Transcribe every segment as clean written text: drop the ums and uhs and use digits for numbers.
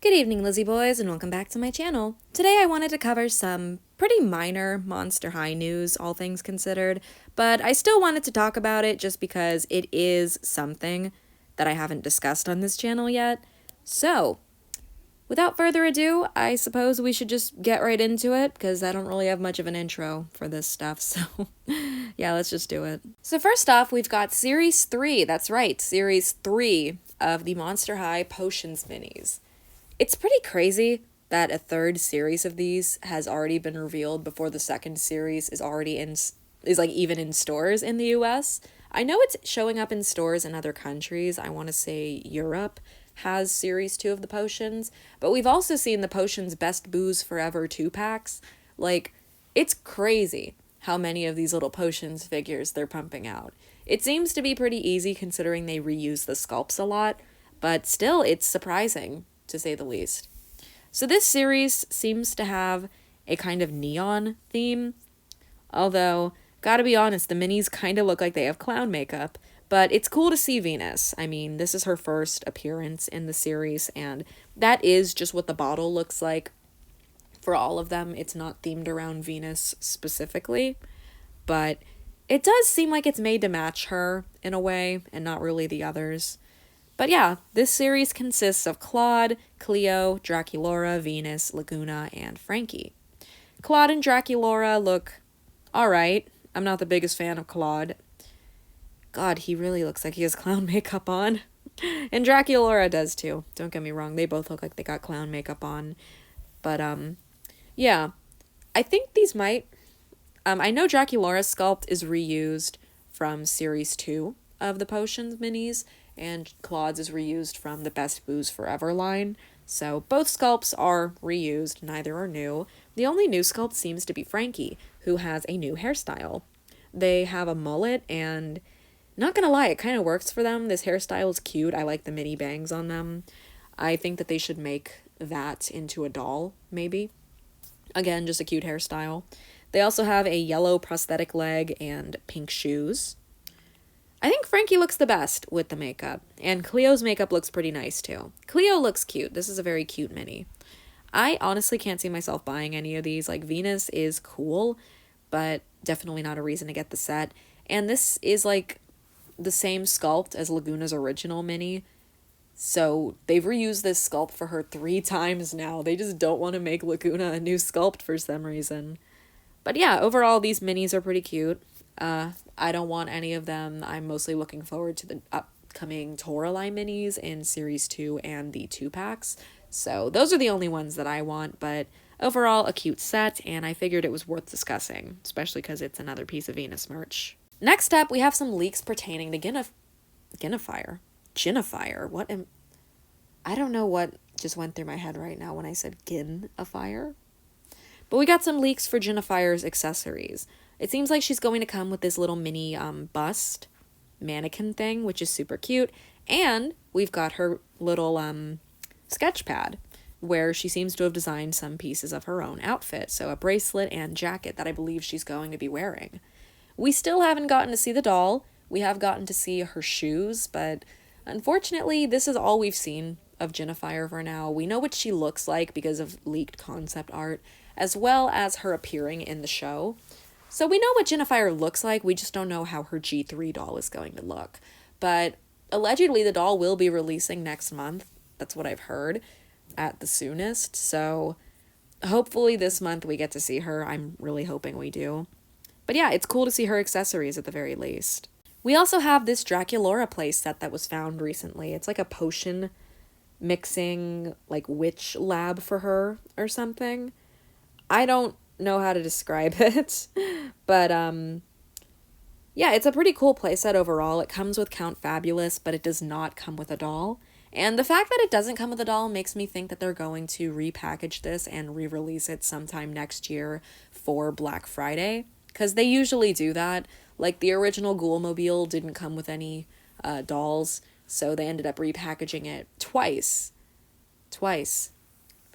Good evening, Lizzie boys, and welcome back to my channel. Today I wanted to cover some pretty minor Monster High news, all things considered, but I still wanted to talk about it just because it is something that I haven't discussed on this channel yet. So, without further ado, I suppose we should just get right into it, because I don't really have much of an intro for this stuff, so yeah, let's just do it. So first off, we've got Series 3, that's right, Series 3 of the Monster High Potions minis. It's pretty crazy that a third series of these has already been revealed before the second series is already even in stores in the US. I know it's showing up in stores in other countries. I want to say Europe has Series 2 of the potions, but we've also seen the Potions Best Booze Forever 2-packs. Like, it's crazy how many of these little potions figures they're pumping out. It seems to be pretty easy considering they reuse the sculpts a lot, but still, it's surprising, to say the least. So this series seems to have a kind of neon theme, although, gotta be honest, the minis kind of look like they have clown makeup, but it's cool to see Venus. I mean, this is her first appearance in the series, and that is just what the bottle looks like for all of them. It's not themed around Venus specifically, but it does seem like it's made to match her in a way, and not really the others. But yeah, this series consists of Claude, Cleo, Draculaura, Venus, Laguna, and Frankie. Claude and Draculaura look alright. I'm not the biggest fan of Claude. God, he really looks like he has clown makeup on. And Draculaura does too. Don't get me wrong, they both look like they got clown makeup on. But, yeah. I think these might... I know Draculaura's sculpt is reused from Series 2 of the Potions minis, and Claude's is reused from the Best Booze Forever line. So both sculpts are reused, neither are new. The only new sculpt seems to be Frankie, who has a new hairstyle. They have a mullet, and not gonna lie, it kind of works for them. This hairstyle is cute. I like the mini bangs on them. I think that they should make that into a doll, maybe. Again, just a cute hairstyle. They also have a yellow prosthetic leg and pink shoes. I think Frankie looks the best with the makeup, and Cleo's makeup looks pretty nice too. Cleo looks cute. This is a very cute mini. I honestly can't see myself buying any of these. Like, Venus is cool, but definitely not a reason to get the set. And this is like the same sculpt as Laguna's original mini, so they've reused this sculpt for her 3 times now. They just don't want to make Laguna a new sculpt for some reason. But yeah, overall, these minis are pretty cute. I don't want any of them. I'm mostly looking forward to the upcoming Toralei minis in Series 2 and the 2-packs. So those are the only ones that I want, but overall, a cute set, and I figured it was worth discussing, especially because it's another piece of Venus merch. Next up, we have some leaks pertaining to Jinafire. I don't know what just went through my head right now when I said Jinafire. But we got some leaks for Jinafire's accessories. It seems like she's going to come with this little mini bust mannequin thing, which is super cute. And we've got her little sketch pad, where she seems to have designed some pieces of her own outfit. So a bracelet and jacket that I believe she's going to be wearing. We still haven't gotten to see the doll. We have gotten to see her shoes, but unfortunately, this is all we've seen of Jinafire for now. We know what she looks like because of leaked concept art, as well as her appearing in the show. So we know what Jinafire looks like, we just don't know how her G3 doll is going to look. But allegedly the doll will be releasing next month, that's what I've heard, at the soonest. So hopefully this month we get to see her. I'm really hoping we do. But yeah, it's cool to see her accessories at the very least. We also have this Draculaura playset that was found recently. It's like a potion mixing, like, witch lab for her or something. I don't know how to describe it, but yeah, it's a pretty cool playset overall. It comes with Count Fabulous, but it does not come with a doll. And the fact that it doesn't come with a doll makes me think that they're going to repackage this and re-release it sometime next year for Black Friday, because they usually do that. Like, the original Ghoulmobile didn't come with any dolls, so they ended up repackaging it twice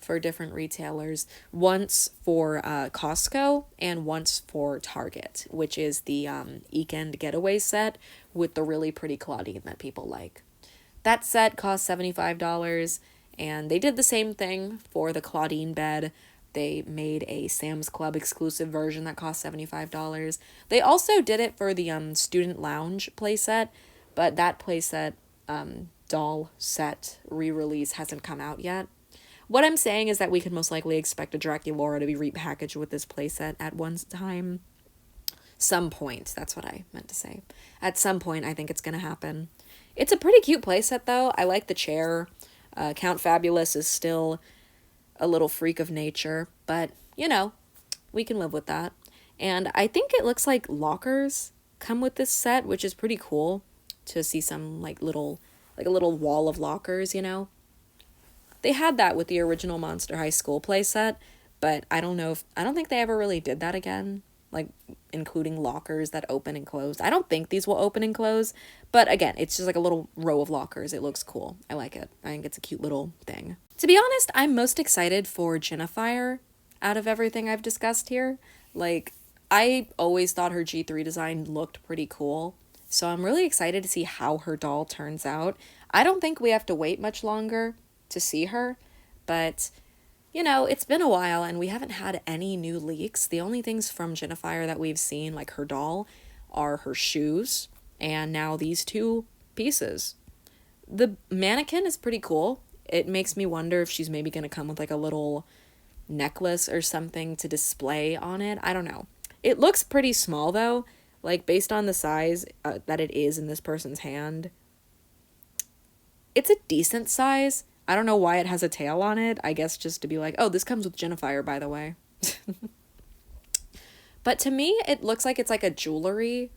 for different retailers. Once for Costco and once for Target, which is the Eekend Getaway set with the really pretty Claudine that people like. That set cost $75. And they did the same thing for the Claudine bed. They made a Sam's Club exclusive version that cost $75. They also did it for the student lounge playset, but that playset doll set re-release hasn't come out yet. What I'm saying is that we could most likely expect a Draculaura to be repackaged with this playset at one time. Some point, that's what I meant to say. At some point, I think it's going to happen. It's a pretty cute playset, though. I like the chair. Count Fabulous is still a little freak of nature, but, you know, we can live with that. And I think it looks like lockers come with this set, which is pretty cool to see some, like, a little wall of lockers, you know? They had that with the original Monster High School playset, but I don't think they ever really did that again, like, including lockers that open and close. I don't think these will open and close, but again, it's just like a little row of lockers. It looks cool. I like it. I think it's a cute little thing. To be honest, I'm most excited for Jinafire out of everything I've discussed here. Like, I always thought her G3 design looked pretty cool, so I'm really excited to see how her doll turns out. I don't think we have to wait much longer to see her, but, you know, it's been a while and we haven't had any new leaks. The only things from Jinafire that we've seen, like her doll, are her shoes and now these two pieces. The mannequin is pretty cool. It makes me wonder if she's maybe going to come with like a little necklace or something to display on it. I don't know. It looks pretty small though, like based on the size that it is in this person's hand. It's a decent size. I don't know why it has a tail on it. I guess just to be like, oh, this comes with Jinafire, by the way. But to me, it looks like it's like a jewelry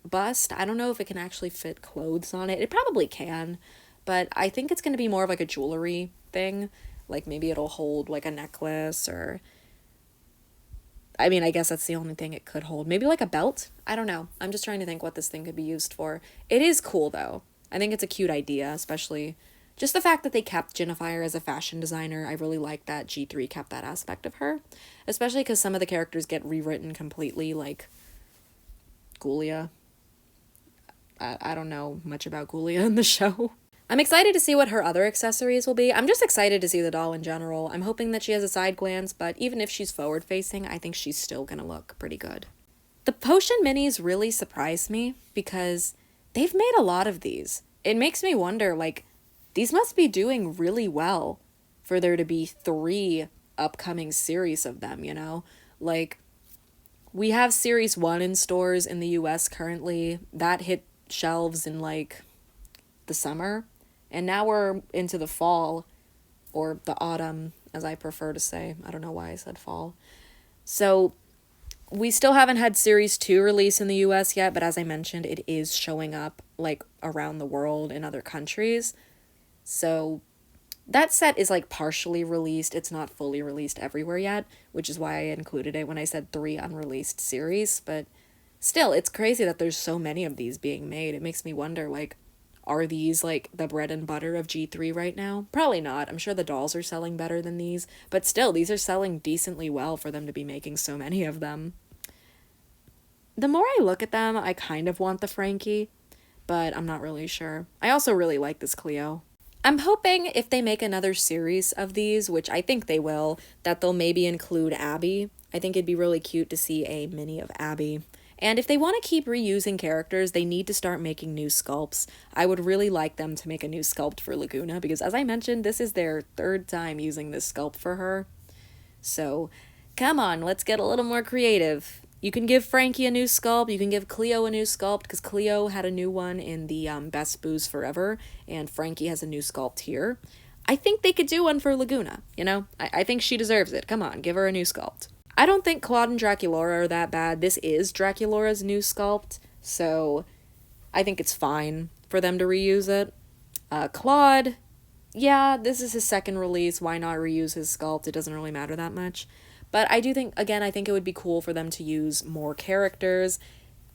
bust. I don't know if it can actually fit clothes on it. It probably can, but I think it's going to be more of like a jewelry thing. Like maybe it'll hold like a necklace or... I mean, I guess that's the only thing it could hold. Maybe like a belt? I don't know. I'm just trying to think what this thing could be used for. It is cool, though. I think it's a cute idea, especially just the fact that they kept Jinafire as a fashion designer. I really like that G3 kept that aspect of her, especially because some of the characters get rewritten completely, like Ghoulia. I don't know much about Ghoulia in the show. I'm excited to see what her other accessories will be. I'm just excited to see the doll in general. I'm hoping that she has a side glance, but even if she's forward-facing, I think she's still gonna look pretty good. The potion minis really surprised me because they've made a lot of these. It makes me wonder, like, these must be doing really well for there to be 3 upcoming series of them, you know? Like, we have Series 1 in stores in the US currently. That hit shelves in, like, the summer. And now we're into the fall, or the autumn, as I prefer to say. I don't know why I said fall. So, we still haven't had Series 2 release in the US yet, but as I mentioned, it is showing up, like, around the world in other countries. So, that set is, like, partially released. It's not fully released everywhere yet, which is why I included it when I said 3 unreleased series. But still, it's crazy that there's so many of these being made. It makes me wonder, like, are these, like, the bread and butter of G3 right now? Probably not. I'm sure the dolls are selling better than these. But still, these are selling decently well for them to be making so many of them. The more I look at them, I kind of want the Frankie, but I'm not really sure. I also really like this Cleo. I'm hoping if they make another series of these, which I think they will, that they'll maybe include Abby. I think it'd be really cute to see a mini of Abby. And if they want to keep reusing characters, they need to start making new sculpts. I would really like them to make a new sculpt for Laguna, because as I mentioned, this is their 3rd time using this sculpt for her. So, come on, let's get a little more creative. You can give Frankie a new sculpt, you can give Cleo a new sculpt, because Cleo had a new one in the Best Booze Forever, and Frankie has a new sculpt here. I think they could do one for Laguna, you know? I think she deserves it. Come on, give her a new sculpt. I don't think Claude and Draculaura are that bad. This is Draculaura's new sculpt, so I think it's fine for them to reuse it. Claude, yeah, this is his 2nd release. Why not reuse his sculpt? It doesn't really matter that much. But I do think, again, I think it would be cool for them to use more characters.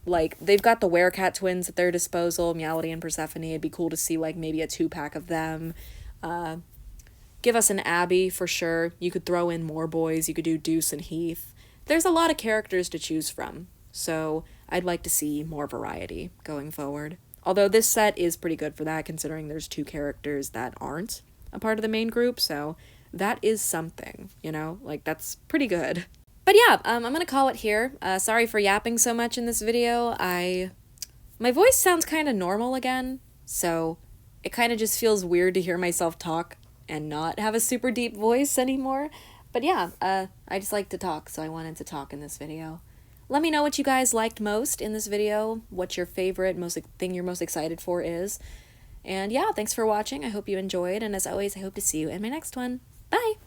Like, they've got the Werecat twins at their disposal, Meowity and Persephone. It'd be cool to see, like, maybe a 2-pack of them. Give us an Abby, for sure. You could throw in more boys. You could do Deuce and Heath. There's a lot of characters to choose from. So, I'd like to see more variety going forward. Although this set is pretty good for that, considering there's 2 characters that aren't. a part of the main group, so that is something, you know? Like, that's pretty good. But yeah, I'm gonna call it here. Sorry for yapping so much in this video. My voice sounds kind of normal again, so it kind of just feels weird to hear myself talk and not have a super deep voice anymore. But yeah, I just like to talk, so I wanted to talk in this video. Let me know what you guys liked most in this video, what your favorite thing you're most excited for is. And yeah, thanks for watching. I hope you enjoyed, and as always, I hope to see you in my next one. Bye!